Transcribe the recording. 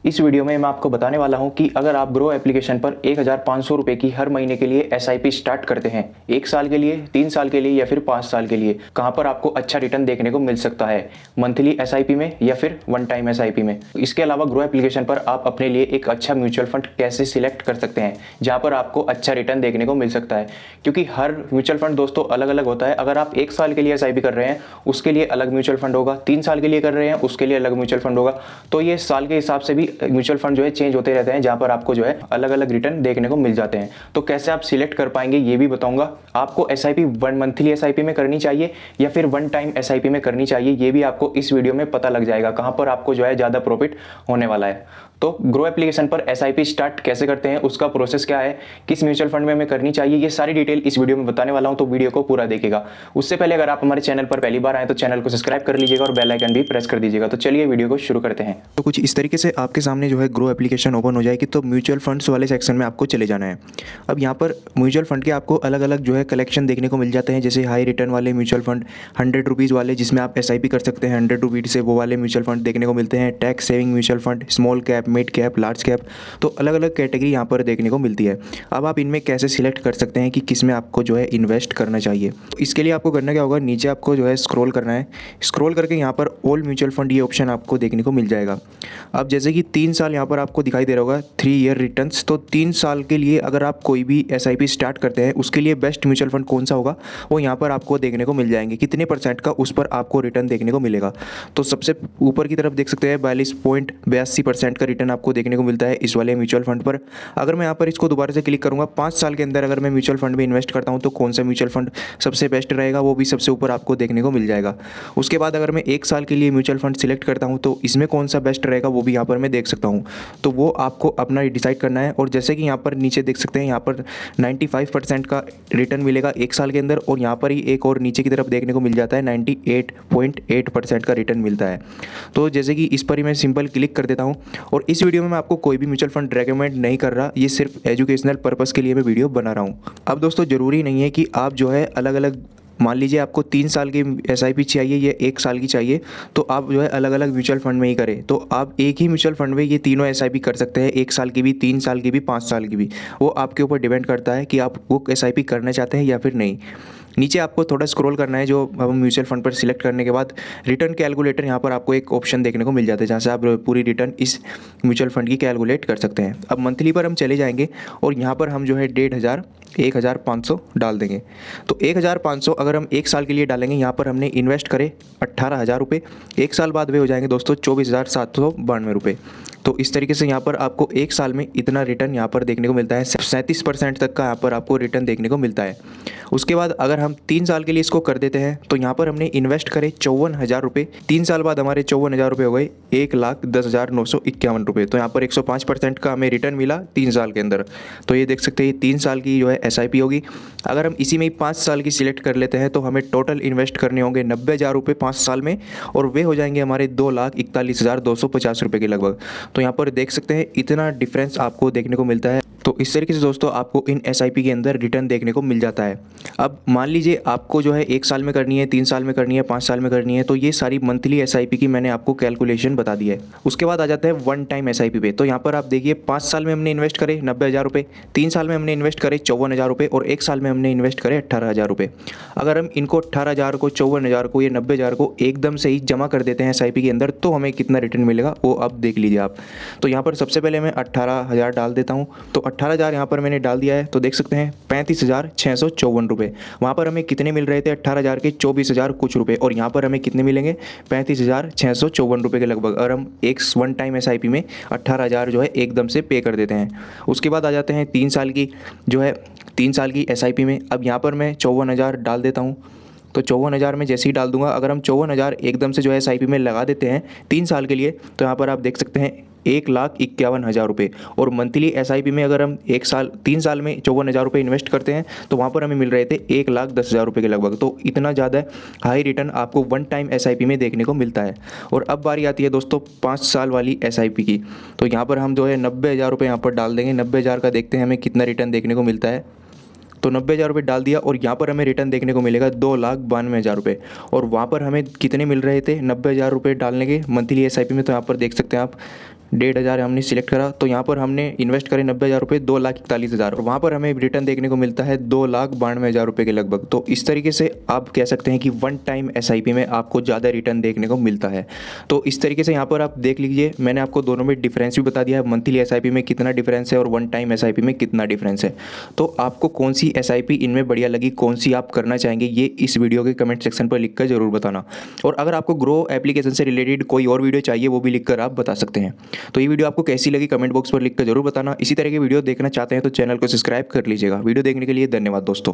इस वीडियो में मैं आपको बताने वाला हूं कि अगर आप ग्रो एप्लीकेशन पर 1500 रुपए की हर महीने के लिए एसआईपी स्टार्ट करते हैं, 1 साल के लिए, 3 साल के लिए या फिर 5 साल के लिए, कहां पर आपको अच्छा रिटर्न देखने को मिल सकता है, मंथली एसआईपी में या फिर वन टाइम एसआईपी में। इसके अलावा ग्रो एप्लीकेशन पर आप अपने लिए एक अच्छा म्यूचुअल फंड कैसे सिलेक्ट कर सकते हैं जहां पर आपको अच्छा रिटर्न देखने को मिल सकता है, क्योंकि हर म्यूचुअल फंड दोस्तों अलग अलग होता है। अगर आप 1 साल के लिए एसआईपी कर रहे हैं उसके लिए अलग म्यूचुअल फंड होगा, 3 साल के लिए कर रहे हैं उसके लिए अलग म्यूचुअल फंड होगा। तो ये साल के हिसाब से भी म्यूचुअल फंड जो है चेंज होते रहते हैं, जहां पर आपको जो है अलग अलग रिटर्न देखने को मिल जाते हैं। तो कैसे आप सिलेक्ट कर पाएंगे ये भी बताऊंगा। आपको एसआईपी वन मंथली एसआईपी में करनी चाहिए या फिर वन टाइम एसआईपी में करनी चाहिए, ये भी आपको इस वीडियो में पता लग जाएगा कहां पर आपको जो है ज्यादा प्रॉफिट होने वाला है। तो ग्रो एप्लीकेशन पर एसआईपी स्टार्ट कैसे करते हैं, उसका प्रोसेस क्या है, किस म्यूचुअल फंड में हमें करनी चाहिए, ये सारी डिटेल इस वीडियो में बताने वाला हूं, तो वीडियो को पूरा देखिएगा। उससे पहले अगर आप हमारे चैनल पर पहली बार आए तो चैनल को सब्सक्राइब कर लीजिएगा और बेल आइकन भी प्रेस कर दीजिएगा। तो चलिए वीडियो को शुरू करते हैं। तो कुछ इस तरीके से आपके सामने जो है ग्रो एप्लीकेशन ओपन हो जाएगी। तो म्यूचुअल फंड्स वाले सेक्शन में आपको चले जाना है। अब यहाँ पर म्यूचुअल फंड के आपको अलग अलग जो है कलेक्शन देखने को मिल जाते हैं, जैसे हाई रिटर्न वाले म्यूचुअल फंड, 100 रुपीज़ वाले जिसमें आप एसआईपी कर सकते हैं 100 रुपीज़ से, वो वाले म्यूचुअल फंड देखने को मिलते हैं। Tax saving mutual fund, small cap, mid cap, large cap, तो अलग अलग कैटेगरी यहाँ पर देखने को मिलती है। अब आप इनमें कैसे सिलेक्ट कर सकते हैं कि किस में आपको जो है इन्वेस्ट करना चाहिए। तो इसके लिए आपको करना क्या होगा, नीचे आपको जो है स्क्रॉल करना है। स्क्रॉल करके यहाँ पर ऑल म्यूचुअल फंड ये ऑप्शन आपको देखने को मिल जाएगा। अब जैसे कि 3 साल यहाँ पर आपको दिखाई दे रहा होगा, 3 ईयर रिटर्न्स। तो 3 साल के लिए अगर आप कोई भी एसआईपी स्टार्ट करते हैं उसके लिए बेस्ट म्यूचुअल फंड कौन सा होगा वो यहाँ पर आपको देखने को मिल जाएंगे, कितने % का उस पर आपको रिटर्न देखने को मिलेगा। तो सबसे ऊपर की तरफ देख सकते हैं 42.82% का रिटर्न आपको देखने को मिलता है इस वाले म्यूचुअल फंड पर। अगर मैं यहाँ पर इसको दोबारा से क्लिक करूँगा, 5 साल के अंदर अगर मैं म्यूचुअल फंड में इन्वेस्ट करता हूँ तो कौन सा म्यूचुअल फंड सबसे बेस्ट रहेगा वो भी सबसे ऊपर आपको देखने को मिल जाएगा। उसके बाद अगर मैं 1 साल के लिए म्यूचुअल फंड सिलेक्ट करता हूँ तो इसमें कौन सा बेस्ट रहेगा वो भी यहाँ पर मैं देख सकता हूँ। तो वो आपको अपना डिसाइड करना है। और जैसे कि यहाँ पर नीचे देख सकते हैं, यहाँ पर 95% का रिटर्न मिलेगा 1 साल के अंदर, और यहाँ पर ही एक और नीचे की तरफ देखने को मिल जाता है 98.8% का रिटर्न मिलता है। तो जैसे कि इस पर ही मैं सिंपल क्लिक कर देता हूँ। और इस वीडियो में मैं आपको कोई भी म्यूचुअल फंड रेकमेंड नहीं कर रहा, ये सिर्फ एजुकेशनल पर्पज़ के लिए मैं वीडियो बना रहा हूँ। अब दोस्तों ज़रूरी नहीं है कि आप जो है अलग अलग, मान लीजिए आपको 3 साल की एसआईपी चाहिए या 1 साल की चाहिए, तो आप जो है अलग अलग म्यूचुअल फंड में ही करें। तो आप एक ही म्यूचुअल फंड में ये तीनों एसआईपी कर सकते हैं, 1 साल की भी, 3 साल की भी, 5 साल की भी। वो आपके ऊपर डिपेंड करता है कि आप वो एसआईपी करना चाहते हैं या फिर नहीं। नीचे आपको थोड़ा स्क्रॉल करना है, जो म्यूचुअल फंड पर सिलेक्ट करने के बाद रिटर्न कैलकुलेटर यहाँ पर आपको एक ऑप्शन देखने को मिल जाता है, जहाँ से आप पूरी रिटर्न इस म्यूचुअल फंड की कैलकुलेट कर सकते हैं। अब मंथली पर हम चले जाएंगे और यहाँ पर हम जो है 1,500 1,500 डाल देंगे। तो 1,500 अगर हम 1 साल के लिए डालेंगे, यहाँ पर हमने इन्वेस्ट करे 18,000 रुपये, 1 साल बाद वे हो जाएंगे दोस्तों 24,792 रुपये। तो इस तरीके से यहाँ पर आपको 1 साल में इतना रिटर्न यहाँ पर देखने को मिलता है, 37% तक का यहाँ पर आपको रिटर्न देखने को मिलता है। उसके बाद अगर हम 3 साल के लिए इसको कर देते हैं तो यहाँ पर हमने इन्वेस्ट करे 54,000 रुपये, 3 साल बाद हमारे 54,000 रुपये हो गए 1,10,951 रुपये। तो यहाँ पर 105% का हमें रिटर्न मिला 3 साल के अंदर। तो ये देख सकते हैं 3 साल की जो है एसआईपी होगी। अगर हम इसी में ही 5 साल की सिलेक्ट कर लेते हैं तो हमें टोटल इन्वेस्ट करने होंगे 90,000 रुपये 5 साल में, और वे हो जाएंगे हमारे 2,41,250 रुपये के लगभग। तो यहाँ पर देख सकते हैं इतना डिफरेंस आपको देखने को मिलता है। तो इस तरीके से दोस्तों आपको इन एसआईपी के अंदर रिटर्न देखने को मिल जाता है। अब मान लीजिए आपको जो है 1 साल में करनी है, 3 साल में करनी है, 5 साल में करनी है, तो ये सारी मंथली एसआईपी की मैंने आपको कैलकुलेशन बता दी है। उसके बाद आ जाता है वन टाइम एसआईपी पे। तो यहाँ पर आप देखिए 5 साल में हमने इन्वेस्ट करे 90,000 रुपये, 3 साल में हमने इन्वेस्ट करे 54,000 रुपये, और 1 साल में हमने इन्वेस्ट करे 18,000 रुपये। अगर हम इनको 18,000 को, 54,000 को, या 90,000 को एकदम से ही जमा कर देते हैं एसआईपी के अंदर, तो हमें कितना रिटर्न मिलेगा वो अब देख लीजिए आप। तो यहाँ पर सबसे पहले मैं 18,000 डाल देता हूँ। तो 18,000 यहाँ पर मैंने डाल दिया है। तो देख सकते हैं 35,654 रुपये। वहाँ पर हमें कितने मिल रहे थे 18,000 के, 24,000 कुछ रुपये, और यहाँ पर हमें कितने मिलेंगे 35,654 रुपये के लगभग, अगर हम एक वन टाइम एसआईपी में 18,000 जो है एकदम से पे कर देते हैं। उसके बाद आ जाते हैं 3 साल की जो है 3 साल की एसआईपी में। अब यहाँ पर मैं 54,000 डाल देता हूँ। तो 54,000 में जैसे ही डाल दूंगा, अगर हम 54,000 एकदम से जो है एसआईपी में लगा देते हैं 3 साल के लिए, तो यहाँ पर आप देख सकते हैं 1,51,000 रुपये। और मंथली एसआईपी में अगर हम 3 साल में 54,000 रुपये इन्वेस्ट करते हैं तो वहाँ पर हमें मिल रहे थे 1,10,000 रुपये के लगभग। तो इतना ज़्यादा हाई रिटर्न आपको वन टाइम एसआईपी में देखने को मिलता है। और अब बारी आती है दोस्तों 5 साल वाली एसआईपी की। तो यहाँ पर हम जो है 90,000 रुपये यहाँ पर डाल देंगे। 90,000 का देखते हैं हमें कितना रिटर्न देखने को मिलता है। तो 90,000 रुपये डाल दिया, और यहाँ पर हमें रिटर्न देखने को मिलेगा 2,92,000 रुपये। और वहाँ पर हमें कितने मिल रहे थे 90,000 रुपये डालने के मंथली एसआईपी में, तो यहाँ पर देख सकते हैं आप 1,500 हमने सिलेक्ट करा, तो यहाँ पर हमने इन्वेस्ट करें 90,000 रुपये, 2,41,000, और वहाँ पर हमें रिटर्न देखने को मिलता है 2,92,000 रुपये के लगभग। तो इस तरीके से आप कह सकते हैं कि वन टाइम SIP में आपको ज़्यादा रिटर्न देखने को मिलता है। तो इस तरीके से यहाँ पर आप देख लीजिए, मैंने आपको दोनों में डिफरेंस भी बता दिया है, मंथली SIP में कितना डिफरेंस है और वन टाइम SIP में कितना डिफरेंस है। तो आपको कौन सी SIP इनमें बढ़िया लगी, कौन सी आप करना चाहेंगे, ये इस वीडियो के कमेंट सेक्शन पर लिखकर ज़रूर बताना। और अगर आपको ग्रो एप्लीकेशन से रिलेटेड कोई और वीडियो चाहिए वो भी लिखकर आप बता सकते हैं। तो ये वीडियो आपको कैसी लगी कमेंट बॉक्स पर लिखकर जरूर बताना। इसी तरह की वीडियो देखना चाहते हैं तो चैनल को सब्सक्राइब कर लीजिएगा। वीडियो देखने के लिए धन्यवाद दोस्तों।